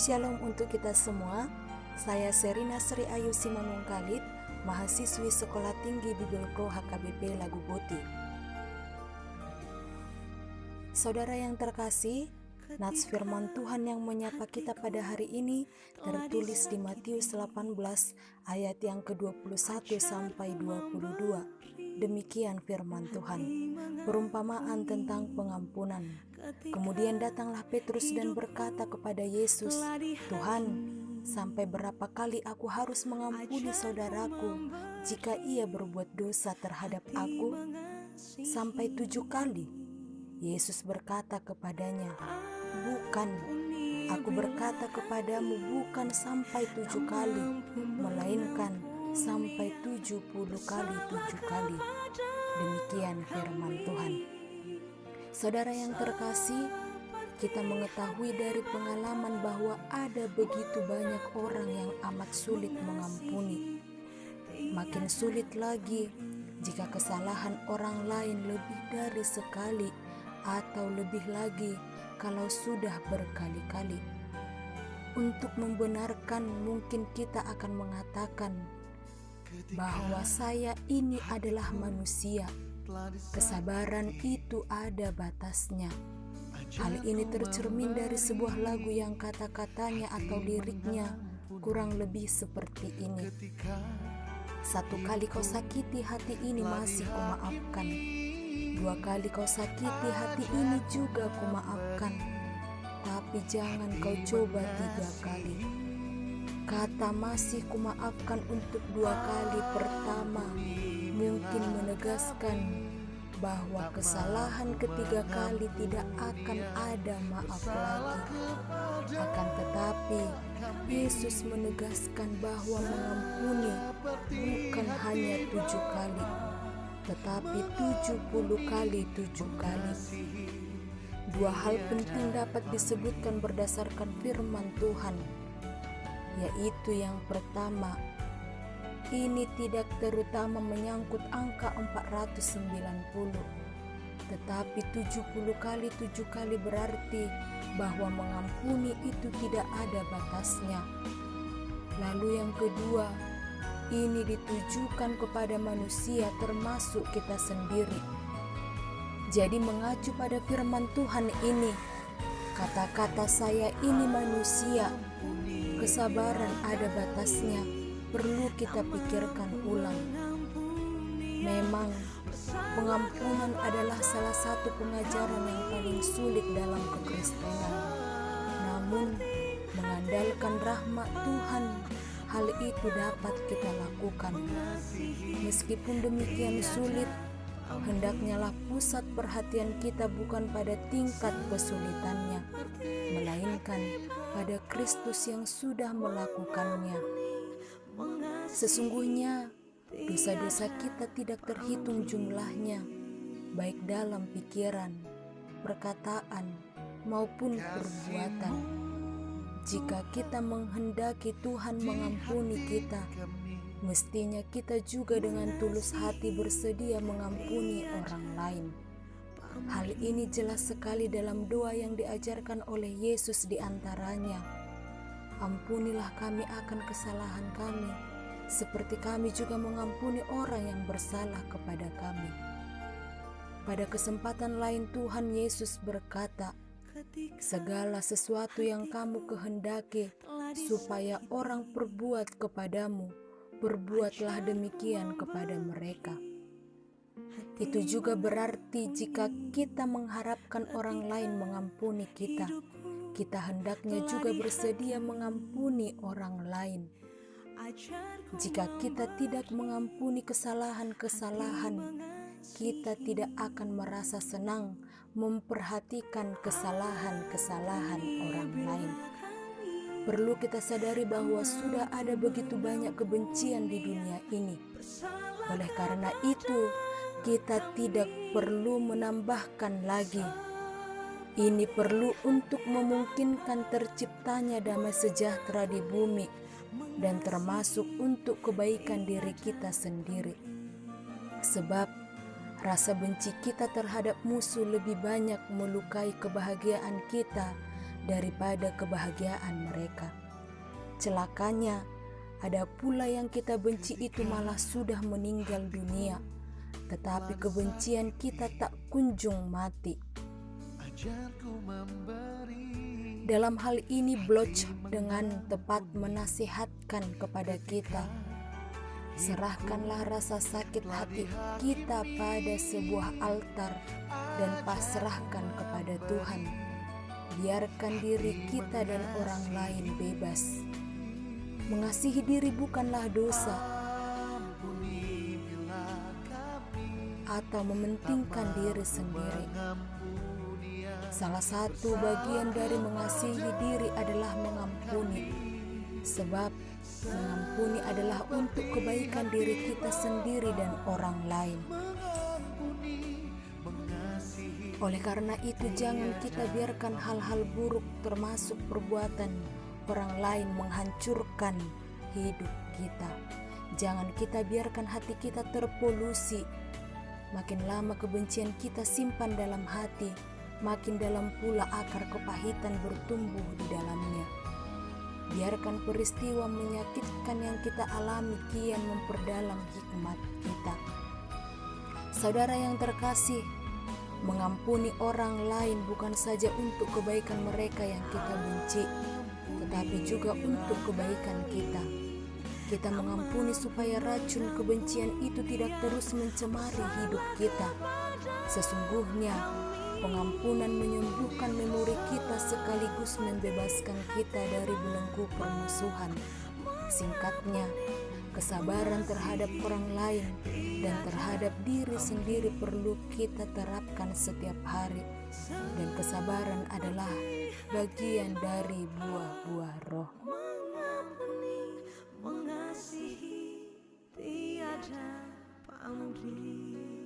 Shalom untuk kita semua. Saya Serina Sri Ayu Simanung Khalid, mahasiswi Sekolah Tinggi Bibelko HKBP Lagu Boti. Saudara yang terkasih, nats firman Tuhan yang menyapa kita pada hari ini tertulis di Matius 18 ayat yang ke-21 sampai 22. Demikian firman Tuhan, perumpamaan tentang pengampunan. Kemudian datanglah Petrus dan berkata kepada Yesus, "Tuhan, sampai berapa kali aku harus mengampuni saudaraku jika ia berbuat dosa terhadap aku? Sampai 7 kali?" Yesus berkata kepadanya, "Bukan, aku berkata kepadamu bukan sampai 7 kali, melainkan sampai 70 kali 7 kali. Demikian firman Tuhan. Saudara yang terkasih, kita mengetahui dari pengalaman bahwa ada begitu banyak orang yang amat sulit mengampuni. Makin sulit lagi jika kesalahan orang lain lebih dari sekali atau lebih lagi kalau sudah berkali-kali. Untuk membenarkan, mungkin kita akan mengatakan bahwa saya ini adalah manusia. Kesabaran itu ada batasnya. Hal ini tercermin dari sebuah lagu yang kata-katanya atau liriknya kurang lebih seperti ini. "1 kali kau sakiti hati ini masih kumaafkan. 2 kali kau sakiti hati ini juga kumaafkan. Tapi jangan kau coba 3 kali. Kata masih kumaafkan untuk 2 kali pertama mungkin menegaskan bahwa kesalahan ketiga kali tidak akan ada maaf lagi. Akan tetapi, Yesus menegaskan bahwa mengampuni bukan hanya 7 kali, tetapi 70 kali 7 kali. Dua hal penting dapat disebutkan berdasarkan firman Tuhan, yaitu yang pertama, ini tidak terutama menyangkut angka 490, tetapi 70 kali 7 kali berarti bahwa mengampuni itu tidak ada batasnya. Lalu yang kedua, ini ditujukan kepada manusia termasuk kita sendiri. Jadi mengacu pada firman Tuhan ini, kata-kata saya ini manusia, kesabaran ada batasnya, perlu kita pikirkan ulang. Memang pengampunan adalah salah satu pengajaran yang paling sulit dalam kekristenan. Namun mengandalkan rahmat Tuhan, hal itu dapat kita lakukan. Meskipun demikian sulit, hendaknyalah pusat perhatian kita bukan pada tingkat kesulitannya, melainkan pada Kristus yang sudah melakukannya. Sesungguhnya dosa-dosa kita tidak terhitung jumlahnya, baik dalam pikiran, perkataan, maupun perbuatan. Jika kita menghendaki Tuhan mengampuni kita, mestinya kita juga dengan tulus hati bersedia mengampuni orang lain. Hal ini jelas sekali dalam doa yang diajarkan oleh Yesus di antaranya. "Ampunilah kami akan kesalahan kami, seperti kami juga mengampuni orang yang bersalah kepada kami." Pada kesempatan lain Tuhan Yesus berkata, "Segala sesuatu yang kamu kehendaki supaya orang perbuat kepadamu, perbuatlah demikian kepada mereka." Itu juga berarti jika kita mengharapkan orang lain mengampuni kita, kita hendaknya juga bersedia mengampuni orang lain. Jika kita tidak mengampuni kesalahan-kesalahan, kita tidak akan merasa senang memperhatikan kesalahan-kesalahan orang lain. Perlu kita sadari bahwa sudah ada begitu banyak kebencian di dunia ini. Oleh karena itu, kita tidak perlu menambahkan lagi. Ini perlu untuk memungkinkan terciptanya damai sejahtera di bumi dan termasuk untuk kebaikan diri kita sendiri. Sebab rasa benci kita terhadap musuh lebih banyak melukai kebahagiaan kita daripada kebahagiaan mereka. Celakanya, ada pula yang kita benci itu malah sudah meninggal dunia, tetapi kebencian kita tak kunjung mati. Dalam hal ini Bloch dengan tepat menasihatkan kepada kita, serahkanlah rasa sakit hati kita pada sebuah altar dan pasrahkan kepada Tuhan. Biarkan diri kita dan orang lain bebas. Mengasihi diri bukanlah dosa atau mementingkan diri sendiri. Salah satu bagian dari mengasihi diri adalah mengampuni, sebab mengampuni adalah untuk kebaikan diri kita sendiri dan orang lain. Oleh karena itu, jangan kita biarkan hal-hal buruk termasuk perbuatan orang lain menghancurkan hidup kita. Jangan kita biarkan hati kita terpolusi. Makin lama kebencian kita simpan dalam hati, makin dalam pula akar kepahitan bertumbuh di dalamnya. Biarkan peristiwa menyakitkan yang kita alami kian memperdalam hikmat kita. Saudara yang terkasih, mengampuni orang lain bukan saja untuk kebaikan mereka yang kita benci, tetapi juga untuk kebaikan kita. Kita mengampuni supaya racun kebencian itu tidak terus mencemari hidup kita. Sesungguhnya, pengampunan menyembuhkan memori kita sekaligus membebaskan kita dari belenggu permusuhan. Singkatnya, kesabaran terhadap orang lain dan terhadap diri sendiri perlu kita terapkan setiap hari. Dan kesabaran adalah bagian dari buah-buah roh. Mengasihi tiada pamrih.